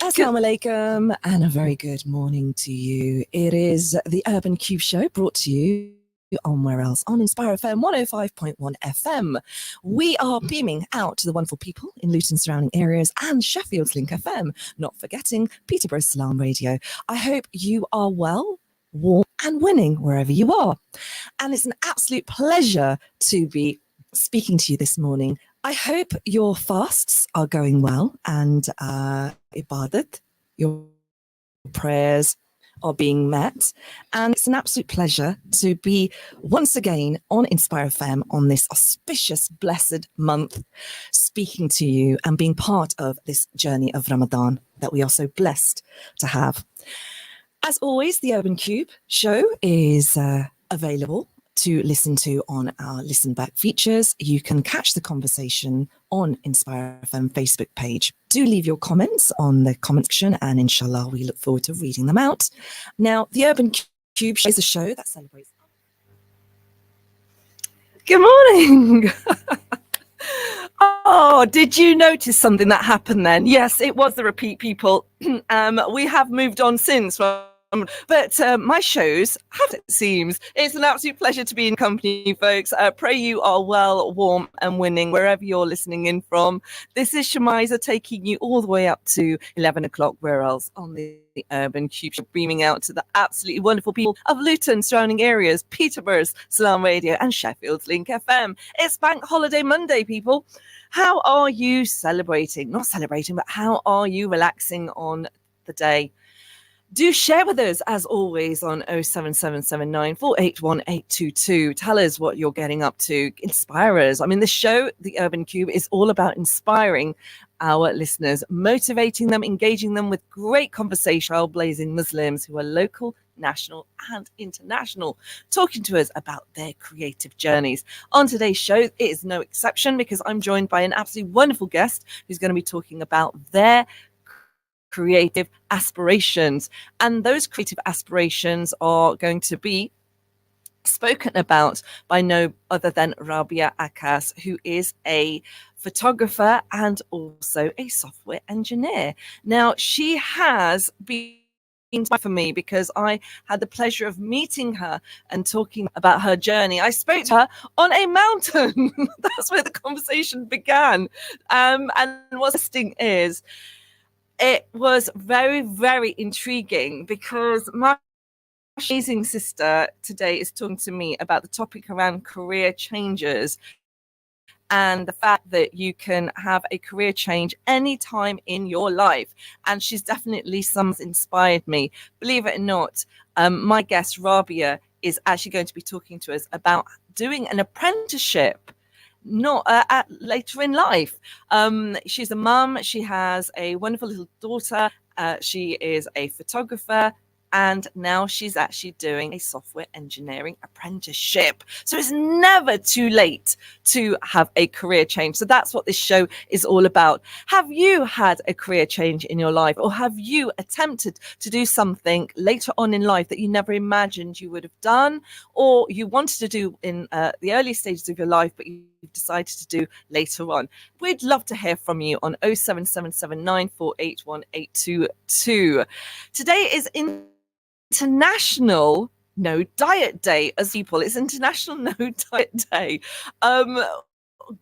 Assalamu alaikum and a very good morning to you. It is the Urban Cube Show brought to you on where else? On Inspire FM 105.1 FM. We are beaming out to the wonderful people in Luton surrounding areas and Sheffield's Link FM, not forgetting Peterborough's Salam Radio. I hope you are well, warm and winning wherever you are. And it's an absolute pleasure to be speaking to you this morning. I hope your fasts are going well and ibadat, your prayers are being met. And it's an absolute pleasure to be once again on Inspire FM on this auspicious, blessed month, speaking to you and being part of this journey of Ramadan that we are so blessed to have. As always, the Urban Cube show is available to listen to on our Listen Back features. You can catch the conversation on Inspire FM Facebook page. Do leave your comments on the comment section and inshallah we look forward to reading them out. Now, the Urban Cube is a show that celebrates... Good morning! Oh, did you notice something that happened then? Yes, it was the repeat, people. We have moved on since, but my shows have, it seems. It's an absolute pleasure to be in company, folks. Pray you are well, warm and winning wherever you're listening in from. This is Shemiza taking you all the way up to 11 o'clock, where else? On the Urban Cube Show, beaming out to the absolutely wonderful people of Luton, surrounding areas, Peterborough's Salam Radio and Sheffield's Link FM. It's Bank Holiday Monday, people. How are you celebrating? Not celebrating, but how are you relaxing on the day? Do share with us, as always, on 07779 481 822. Tell us what you're getting up to. Inspire us. I mean, the show, The Urban Cube, is all about inspiring our listeners, motivating them, engaging them with great conversation, trailblazing Muslims who are local, national and international, talking to us about their creative journeys. On today's show, it is no exception because I'm joined by an absolutely wonderful guest who's going to be talking about their creative aspirations, and those creative aspirations are going to be spoken about by no other than Rabea Akkas, who is a photographer and also a software engineer. Now, she has been for me because I had the pleasure of meeting her and talking about her journey. I spoke to her on a mountain. That's where the conversation began. And what's interesting is it was very, very intriguing because my amazing sister today is talking to me about the topic around career changes and the fact that you can have a career change anytime in your life. And she's definitely someone's inspired me. Believe it or not, my guest Rabea is actually going to be talking to us about doing an apprenticeship not later in life. She's a mum. She has a wonderful little daughter. She is a photographer. And now she's actually doing a software engineering apprenticeship. So it's never too late to have a career change. So that's what this show is all about. Have you had a career change in your life, or have you attempted to do something later on in life that you never imagined you would have done, or you wanted to do in the early stages of your life, but you've decided to do later on? We'd love to hear from you on 07779 481 822. Today is International No Diet Day, as people. It's International No Diet Day.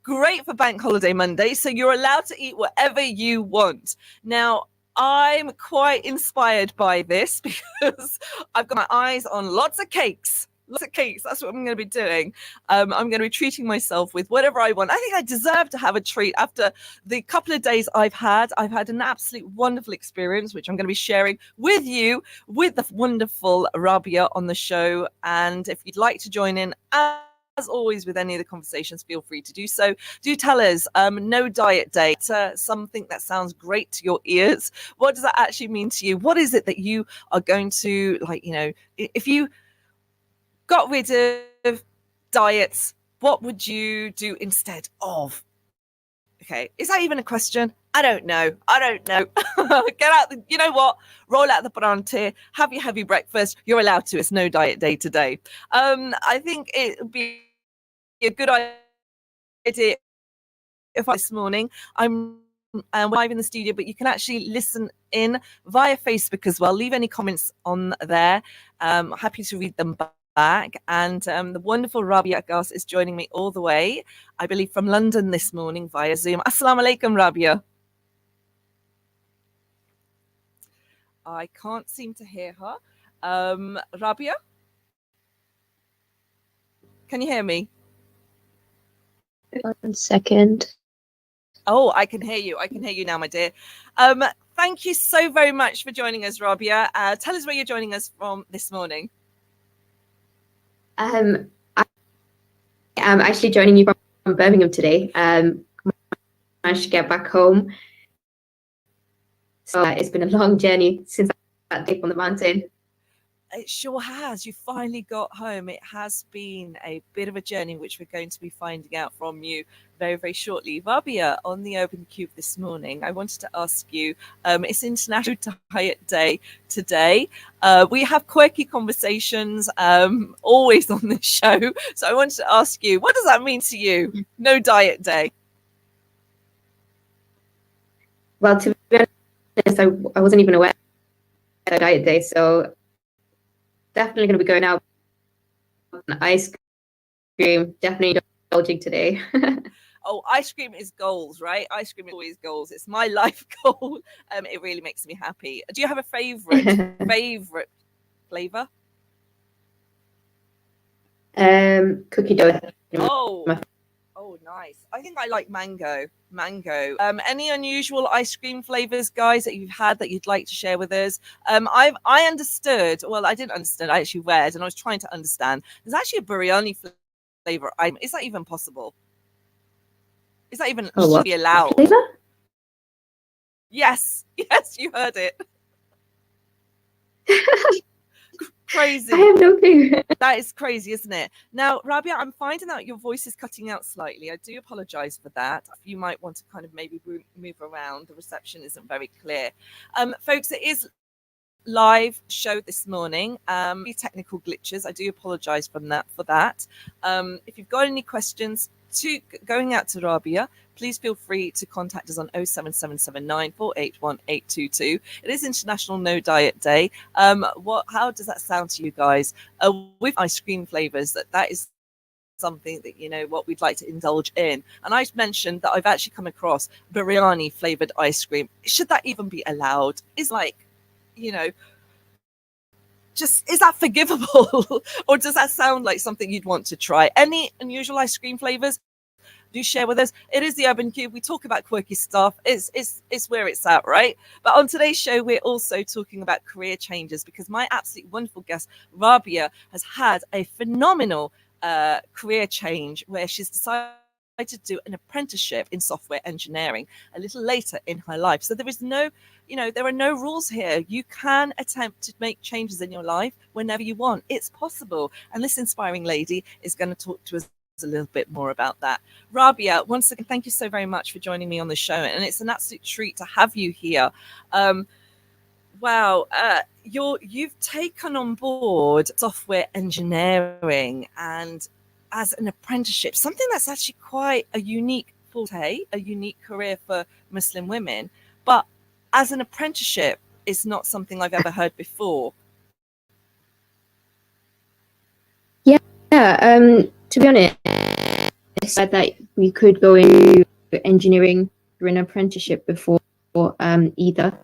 Great for Bank Holiday Monday, so you're allowed to eat whatever you want. Now, I'm quite inspired by this because I've got my eyes on lots of cakes. Lots of cakes. That's what I'm going to be doing. I'm going to be treating myself with whatever I want. I think I deserve to have a treat after the couple of days I've had. I've had an absolute wonderful experience, which I'm going to be sharing with you, with the wonderful Rabea on the show. And if you'd like to join in, as always, with any of the conversations, feel free to do so. Do tell us, no diet day, something that sounds great to your ears. What does that actually mean to you? What is it that you are going to, like, you know, if you got rid of diets, what would you do instead of? Okay, is that even a question? I don't know. Get out, you know what? Roll out the parante, have your heavy breakfast. You're allowed to. It's no diet day today. I think it would be a good idea if this morning I'm we're live in the studio, but you can actually listen in via Facebook as well. Leave any comments on there. Happy to read them back. And the wonderful Rabea Akkas is joining me all the way, I believe, from London this morning via Zoom. Assalamu alaikum, Rabea. I can't seem to hear her. Rabea? Can you hear me? 1 second. Oh, I can hear you. I can hear you now, my dear. Thank you so very much for joining us, Rabea. Tell us where you're joining us from this morning. I am actually joining you from Birmingham today. Managed to get back home. So it's been a long journey since that day on the mountain. It sure has. You finally got home. It has been a bit of a journey, which we're going to be finding out from you very, very shortly. Rabea, on the Open Cube this morning, I wanted to ask you, it's International Diet Day today. We have quirky conversations always on this show. So I wanted to ask you, what does that mean to you? No Diet Day. Well, to be honest, I wasn't even aware of a diet day. So definitely going to be going out on ice cream. Definitely indulging today. Oh, ice cream is goals, right? Ice cream is always goals. It's my life goal. It really makes me happy. Do you have a favorite flavor? Cookie dough. Oh, nice. I think I like mango. Any unusual ice cream flavors, guys, that you've had that you'd like to share with us? I understood. Well, I didn't understand. I actually read, and I was trying to understand. There's actually a biryani flavor. Is that even possible? Is that even should be allowed? Flavor? Yes, you heard it. Crazy. I have no clue. That is crazy, isn't it? Now, Rabea, I'm finding out your voice is cutting out slightly. I do apologize for that. You might want to kind of maybe move around. The reception isn't very clear. Folks, it is live show this morning. Technical glitches. I do apologize for that. If you've got any questions going out to Rabea, please feel free to contact us on 07779 481 822. It is International No Diet Day. How does that sound to you guys? With ice cream flavors, that is something that what we'd like to indulge in. And I mentioned that I've actually come across biryani flavored ice cream. Should that even be allowed? Is just, is that forgivable? Or does that sound like something you'd want to try? Any unusual ice cream flavors? Do share with us. It is the Urban Cube. We talk about quirky stuff. It's where it's at, right? But on today's show, we're also talking about career changes, because my absolutely wonderful guest, Rabea, has had a phenomenal career change where she's decided to do an apprenticeship in software engineering a little later in her life. So there is no, there are no rules here. You can attempt to make changes in your life whenever you want. It's possible. And this inspiring lady is going to talk to us a little bit more about that. Rabea, once again, thank you so very much for joining me on the show, and it's an absolute treat to have you here. Wow, you've taken on board software engineering and as an apprenticeship, something that's actually quite a unique forte, a unique career for Muslim women, but as an apprenticeship, it's not something I've ever heard before. Yeah. To be honest, I said that we could go into engineering through an apprenticeship before either.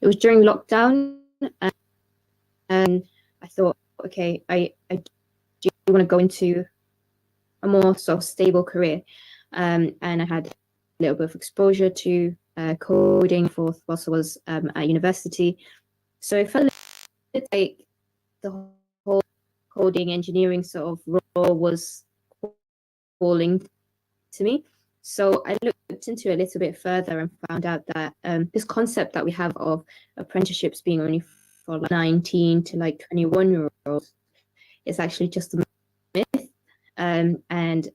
It was during lockdown, and I thought, okay, I do want to go into a more sort of stable career, and I had a little bit of exposure to coding whilst I was at university. So I felt like the whole coding engineering sort of role was calling to me. So I looked into it a little bit further and found out that this concept that we have of apprenticeships being only for like 19 to like 21-year-olds is actually just a myth, and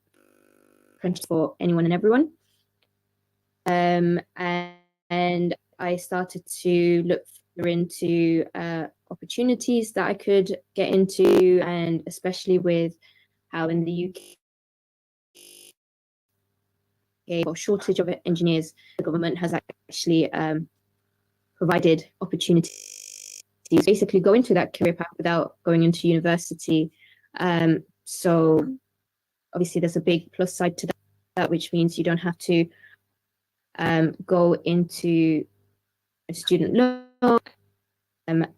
apprentice for anyone and everyone. And I started to look into opportunities that I could get into, and especially with how in the UK or shortage of engineers, the government has actually provided opportunities to basically go into that career path without going into university. So obviously there's a big plus side to that, which means you don't have to go into a student loan,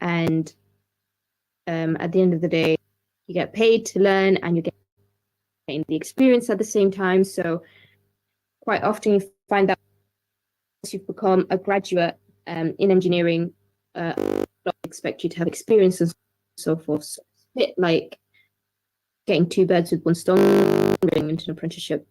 and at the end of the day, you get paid to learn and you get the experience at the same time. So quite often you find that once you've become a graduate in engineering, expect you to have experience and so forth. So it's a bit like getting two birds with one stone, going into an apprenticeship.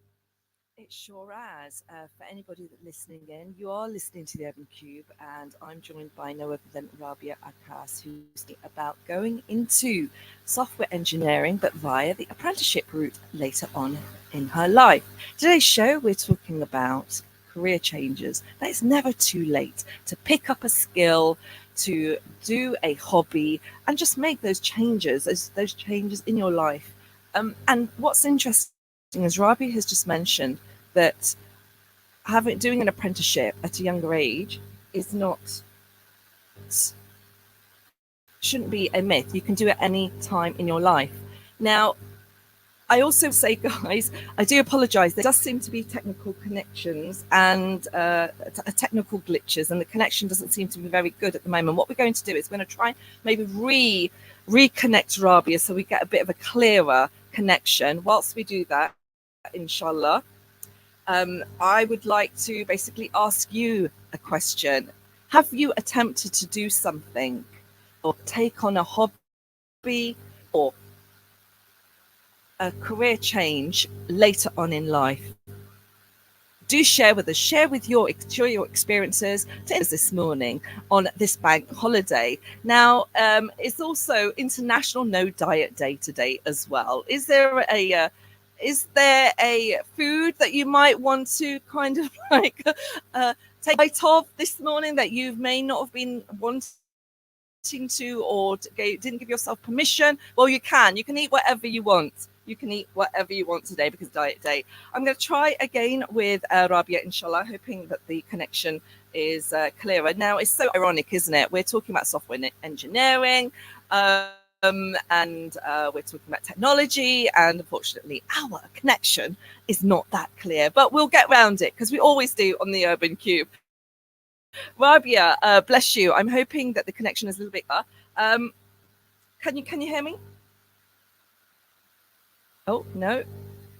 It sure has. For anybody that's listening in, you are listening to the Urban Cube, and I'm joined by no other than Rabea Akkas, who's about going into software engineering, but via the apprenticeship route later on in her life. Today's show, we're talking about career changes. That it's never too late to pick up a skill, to do a hobby, and just make those changes, those changes in your life. And what's interesting, as Rabi has just mentioned, that doing an apprenticeship at a younger age is not shouldn't be a myth. You can do it any time in your life. Now, I also say, guys, I do apologise. There does seem to be technical connections and technical glitches, and the connection doesn't seem to be very good at the moment. What we're going to do is we're going to try maybe reconnect Rabia so we get a bit of a clearer connection. Whilst we do that, inshallah, I would like to basically ask you a question. Have you attempted to do something or take on a hobby or a career change later on in life? Do share with us, share your experiences to us this morning on this bank holiday. Now, it's also International No Diet Day today as well. Is there a food that you might want to kind of like take a bite of this morning that you may not have been wanting to, or didn't give yourself permission? Well, you can eat whatever you want. You can eat whatever you want today because diet day. I'm going to try again with Rabia, inshallah, hoping that the connection is clearer. Now, it's so ironic, isn't it? We're talking about software engineering, and we're talking about technology, and unfortunately our connection is not that clear, but we'll get around it because we always do on the Urban Cube. Rabia, bless you. I'm hoping that the connection is a little bit better. Can you hear me? Oh no, I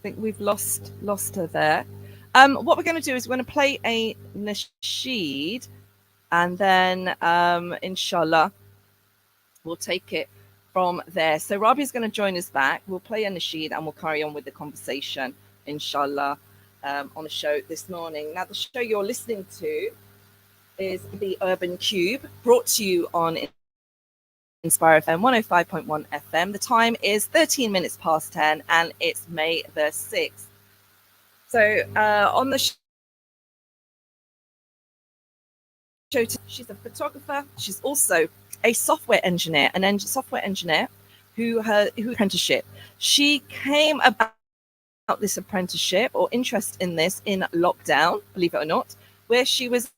think we've lost her there. What we're going to do is we're going to play a nasheed, and then inshallah we'll take it from there. So Rabi is going to join us back. We'll play a nasheed and we'll carry on with the conversation, inshallah, on the show this morning. Now, the show you're listening to is the Urban Cube, brought to you on Inspire FM 105.1 FM. The time is 13 minutes past 10 and it's May the 6th. So on the show, she's a photographer. She's also a software engineer, software engineer who apprenticeship. She came about this apprenticeship or interest in this in lockdown, believe it or not, where she was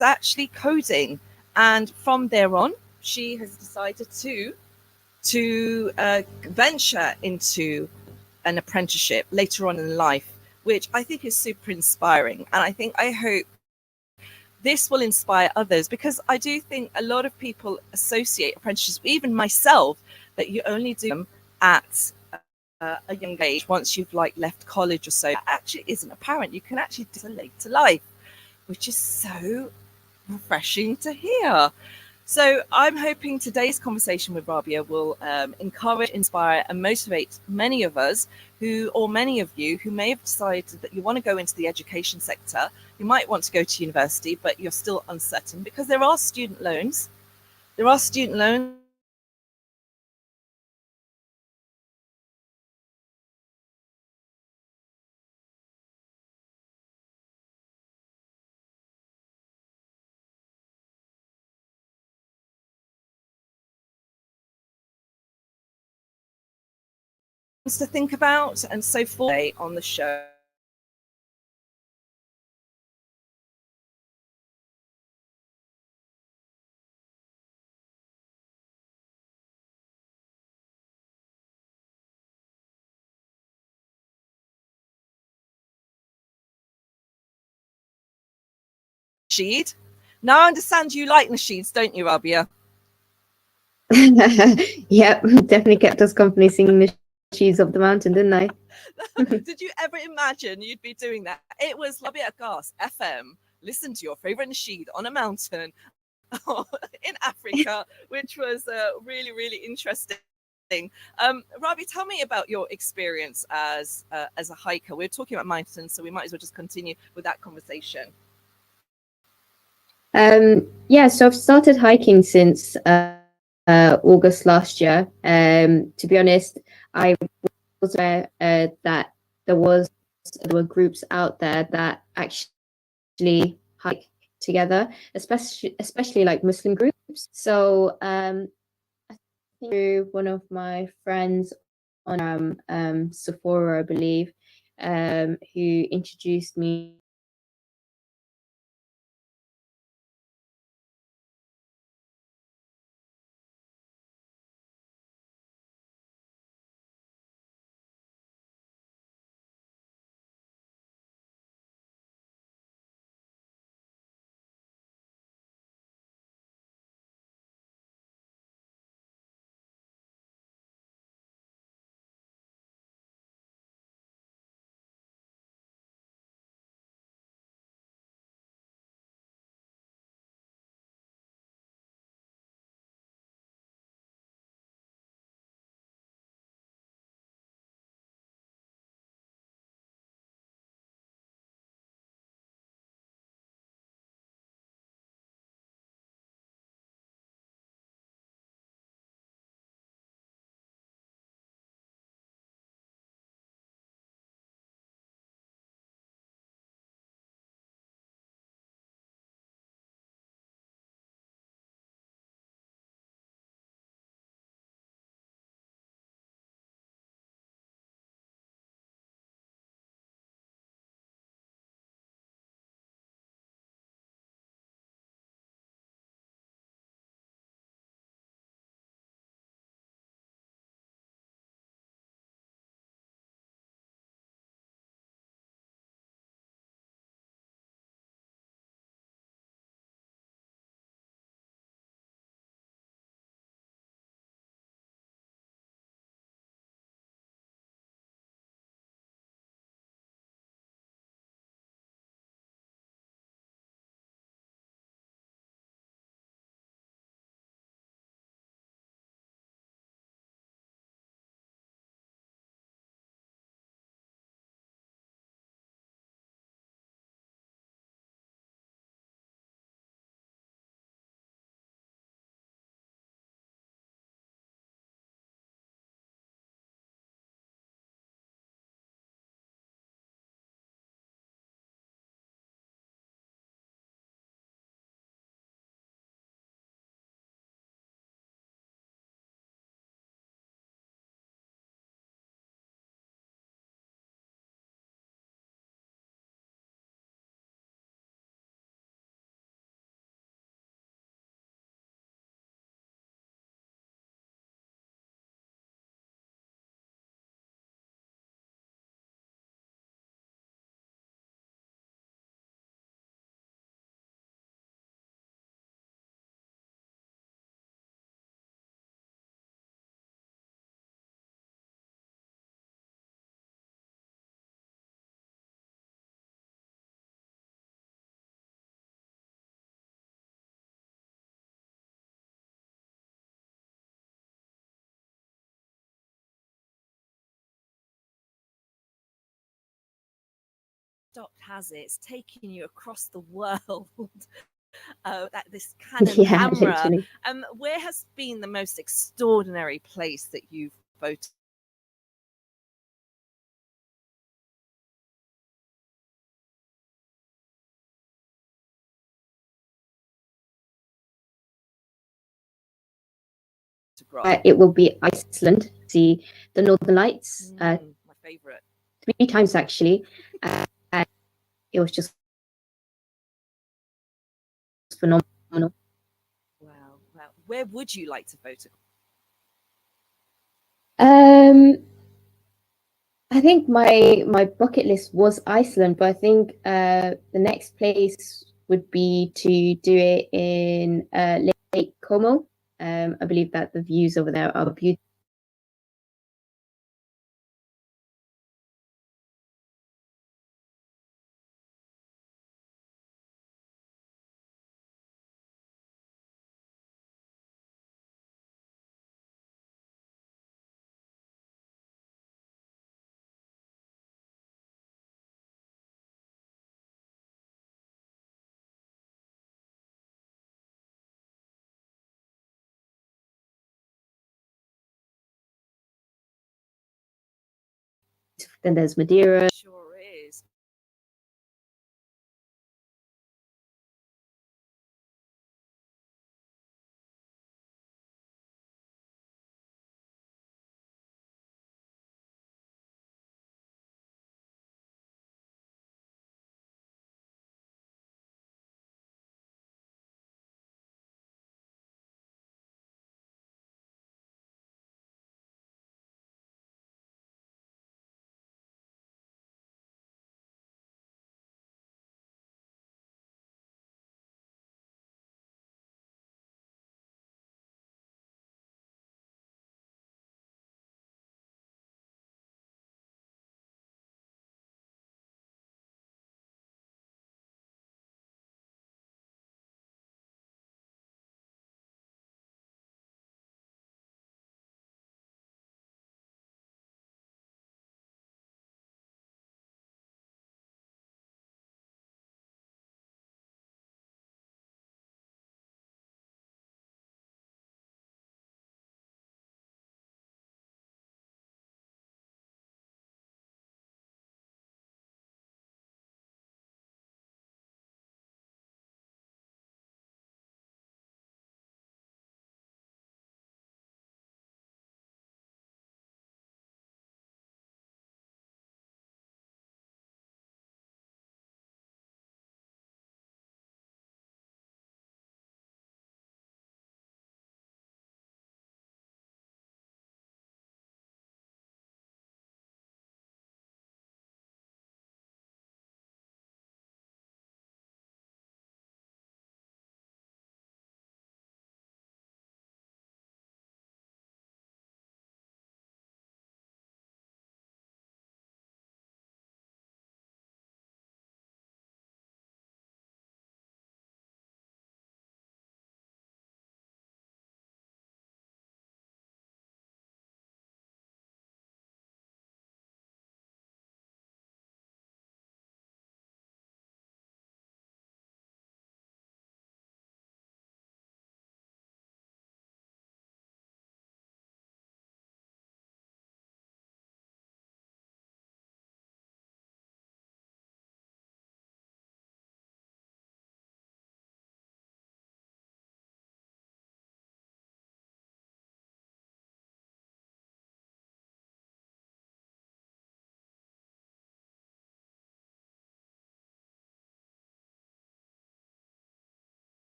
actually coding, and from there on she has decided to venture into an apprenticeship later on in life, which I think is super inspiring. And I hope this will inspire others, because I do think a lot of people associate apprenticeships, even myself, that you only do them at a young age once you've like left college or so. That actually isn't apparent. You can actually do it later life, which is so refreshing to hear. So I'm hoping today's conversation with Rabia will encourage, inspire, and motivate many of us many of you who may have decided that you want to go into the education sector. You might want to go to university, but you're still uncertain because there are student loans. There are student loans. To think about, and so forth on the show. nasheed. Now I understand you like nasheeds, don't you, Rabea? Yeah, definitely kept us company singing the Sheaves of the Mountain, didn't I? Did you ever imagine you'd be doing that? It was Rabea Akkas FM. Listen to your favorite nasheed on a mountain in Africa, which was really, really interesting. Rabi, tell me about your experience as a hiker. We're talking about mountains, so we might as well just continue with that conversation. Yeah, so I've started hiking since August last year. To be honest, I was aware that there were groups out there that actually hike together, especially like Muslim groups. So I think through one of my friends on Sephora, I believe, who introduced me Stopped has it. It's taking you across the world. That this Canon yeah, camera. literally. Where has been the most extraordinary place that you've photographed? It will be Iceland, see the Northern Lights, My favorite. 3 times actually. And it was just phenomenal. Wow, wow. Where would you like to photograph? I think my bucket list was Iceland, but I think the next place would be to do it in Lake Como. I believe that the views over there are beautiful. Then there's Madeira. Sure is.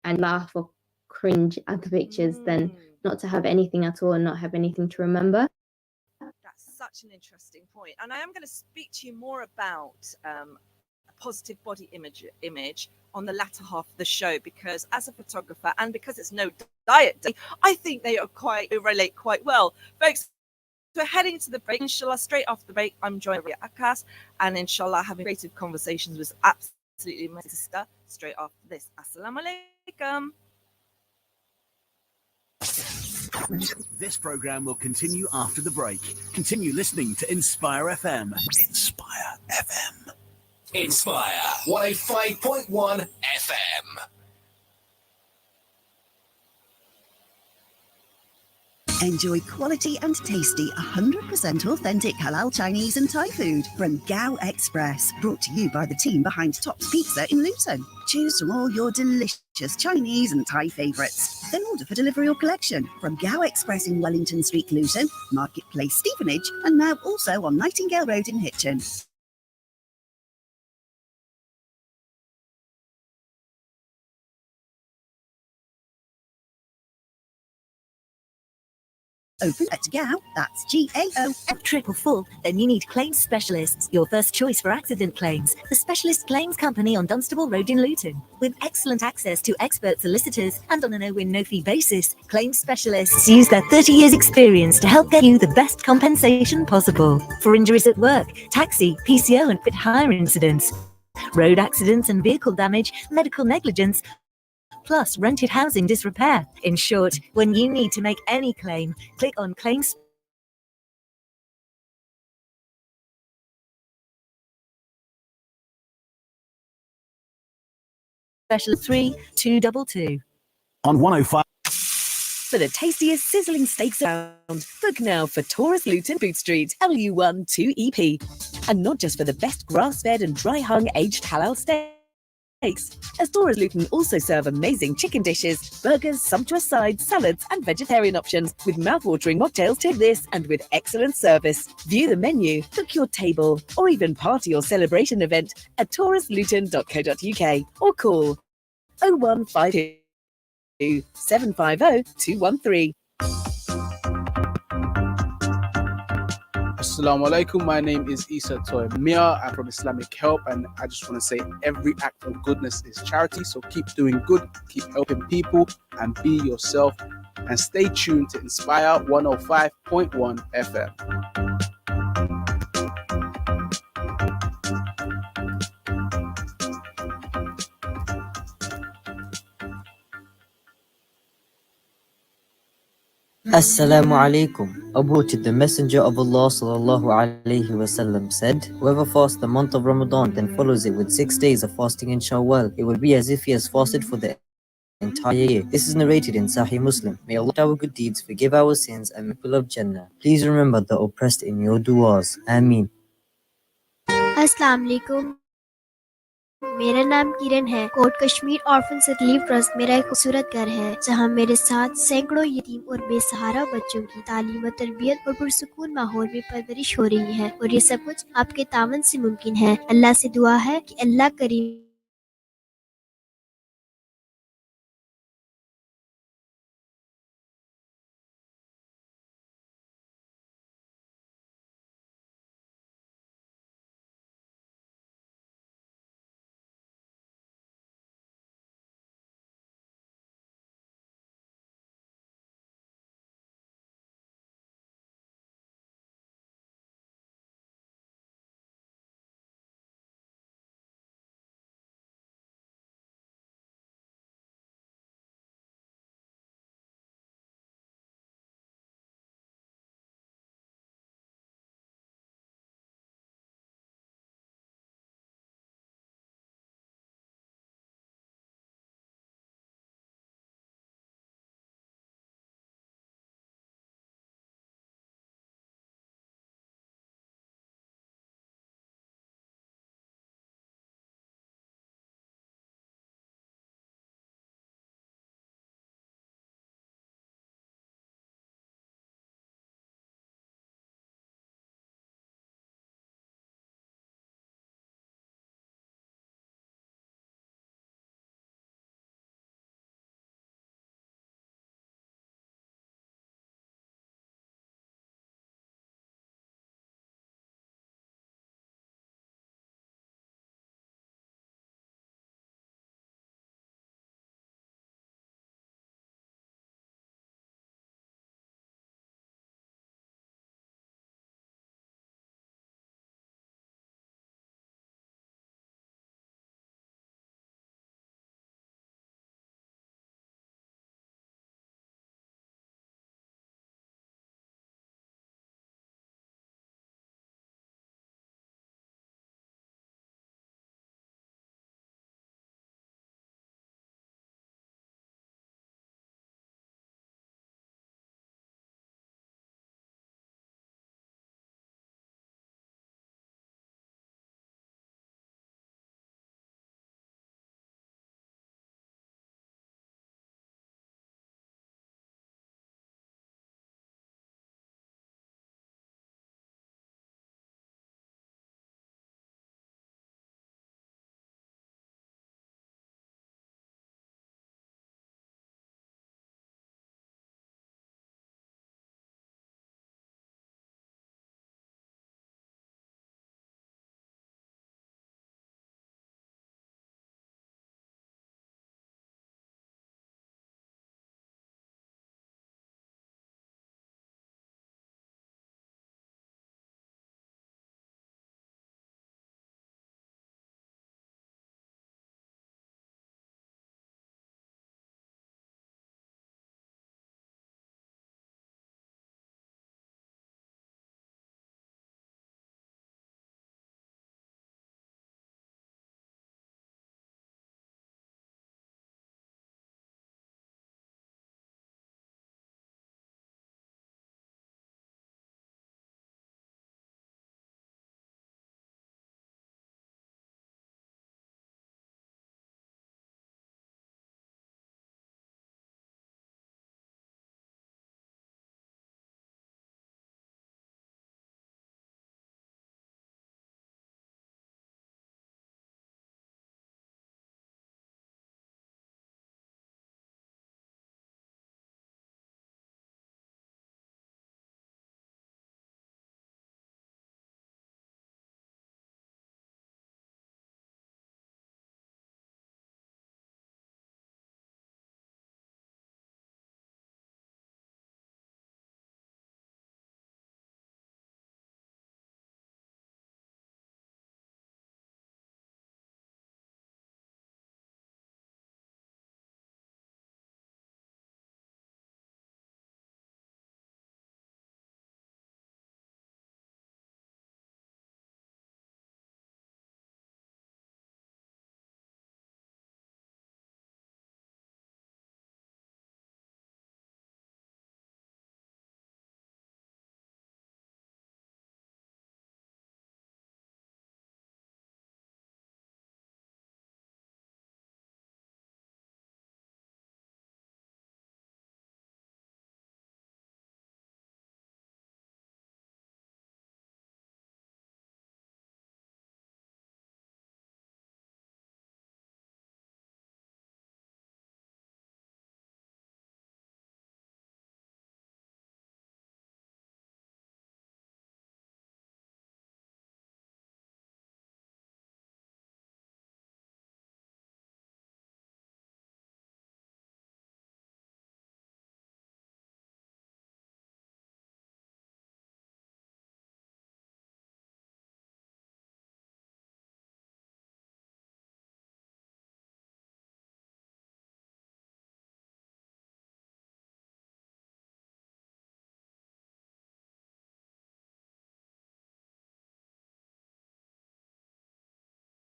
and laugh or cringe at the pictures than not to have anything at all and not have anything to remember. That's such an interesting point. And I am going to speak to you more about a positive body image on the latter half of the show, because as a photographer and because it's no diet day, I think they relate quite well. Folks, we're heading to the break. Inshallah, straight after the break, I'm joined by Akkas, and inshallah, having creative conversations with absolutely my sister straight after this. Assalamu alaikum. This program will continue after the break. Continue listening to Inspire FM. Inspire FM. Inspire 105.1 FM. Enjoy quality and tasty 100% authentic halal Chinese and Thai food from Gao Express. Brought to you by the team behind Top's Pizza in Luton. Choose from all your delicious Chinese and Thai favourites. Then order for delivery or collection from Gao Express in Wellington Street, Luton, Marketplace, Stevenage, and now also on Nightingale Road in Hitchin. Open at Gao, that's G-A-O. Triple full, then you need claims specialists, your first choice for accident claims. The Specialist Claims Company on Dunstable Road in Luton. With excellent access to expert solicitors and on a no-win, no-fee basis, claims specialists use their 30 years experience to help get you the best compensation possible. For injuries at work, taxi, PCO and fit hire incidents, road accidents and vehicle damage, medical negligence, plus rented housing disrepair. In short, when you need to make any claim, click on Claims Specialist 3222. On 105. For the tastiest sizzling steaks around, book now for Taurus Luton Boot Street, LU1 2EP. And not just for the best grass-fed and dry-hung aged halal steaks. As Taurus Luton also serve amazing chicken dishes, burgers, sumptuous sides, salads, and vegetarian options with mouth-watering mocktails to this and with excellent service. View the menu, book your table, or even party or celebration event at taurusluton.co.uk or call 0152 750 213. Assalamu alaikum. My name is Isa Toy Mia. I'm from Islamic Help, and I just want to say every act of goodness is charity. So keep doing good, keep helping people, and be yourself. And stay tuned to Inspire 105.1 FM. Assalamu alaikum. Aborted the Messenger of Allah sallallahu alaihi wasallam said, whoever fasts the month of Ramadan then follows it with 6 days of fasting in Shawwal, it will be as if he has fasted for the entire year. This is narrated in Sahih Muslim. May Allah our good deeds, forgive our sins, and make us love Jannah. Please remember the oppressed in your du'as. Ameen. अस्सलाम वालेकुम, मेरा नाम किरण है। कोट Kashmir orphan relief trust मेरा एक खूबसूरत घर है जहां मेरे साथ सैकड़ों यतीम और बेसहारा बच्चों की तालीम और तरबियत और पुरसुकून माहौल में परवरिश हो रही है, और ये सब कुछ आपके तावन से मुमकिन है। अल्लाह से दुआ है कि अल्लाह करीम